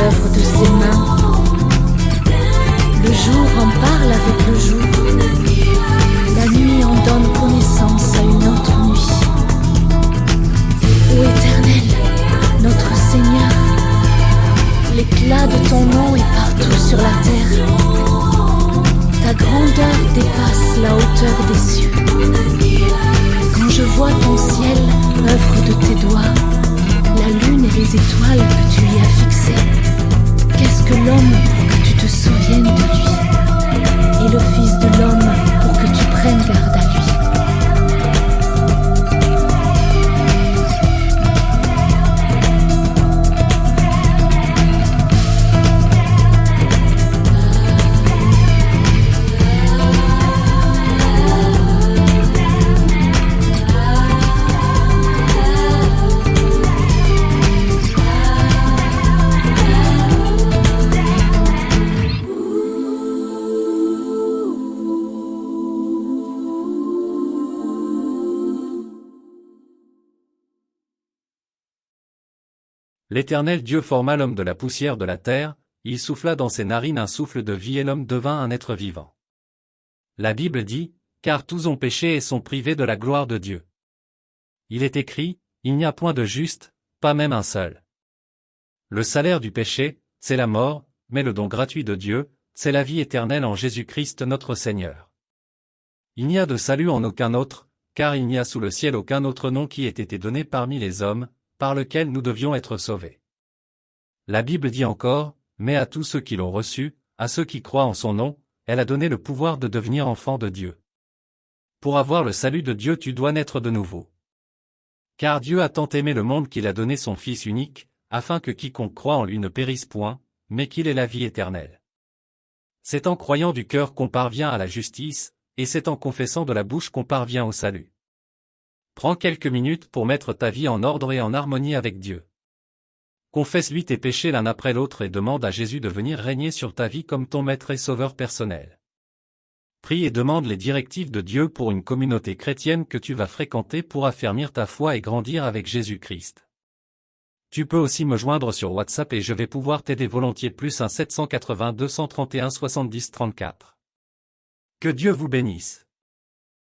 l'œuvre de ses mains. Le jour en parle avec le jour. La nuit en donne connaissance à une autre nuit. Ô Éternel, notre Seigneur, l'éclat de ton nom est partout sur la terre. Ta grandeur dépasse la hauteur des cieux. Quand je vois ton ciel, œuvre de tes doigts, la lune et les étoiles que tu y as fixées, qu'est-ce que l'homme pour que tu te souviennes de lui, et le Fils de l'homme pour que tu prennes garde à lui. L'Éternel Dieu forma l'homme de la poussière de la terre, il souffla dans ses narines un souffle de vie et l'homme devint un être vivant. La Bible dit, car tous ont péché et sont privés de la gloire de Dieu. Il est écrit, il n'y a point de juste, pas même un seul. Le salaire du péché, c'est la mort, mais le don gratuit de Dieu, c'est la vie éternelle en Jésus-Christ notre Seigneur. Il n'y a de salut en aucun autre, car il n'y a sous le ciel aucun autre nom qui ait été donné parmi les hommes, par lequel nous devions être sauvés. La Bible dit encore, mais à tous ceux qui l'ont reçu, à ceux qui croient en son nom, elle a donné le pouvoir de devenir enfants de Dieu. Pour avoir le salut de Dieu tu dois naître de nouveau. Car Dieu a tant aimé le monde qu'il a donné son Fils unique, afin que quiconque croit en lui ne périsse point, mais qu'il ait la vie éternelle. C'est en croyant du cœur qu'on parvient à la justice, et c'est en confessant de la bouche qu'on parvient au salut. Prends quelques minutes pour mettre ta vie en ordre et en harmonie avec Dieu. Confesse-lui tes péchés l'un après l'autre et demande à Jésus de venir régner sur ta vie comme ton maître et sauveur personnel. Prie et demande les directives de Dieu pour une communauté chrétienne que tu vas fréquenter pour affermir ta foi et grandir avec Jésus-Christ. Tu peux aussi me joindre sur WhatsApp et je vais pouvoir t'aider volontiers +1 780 231 70 34. Que Dieu vous bénisse.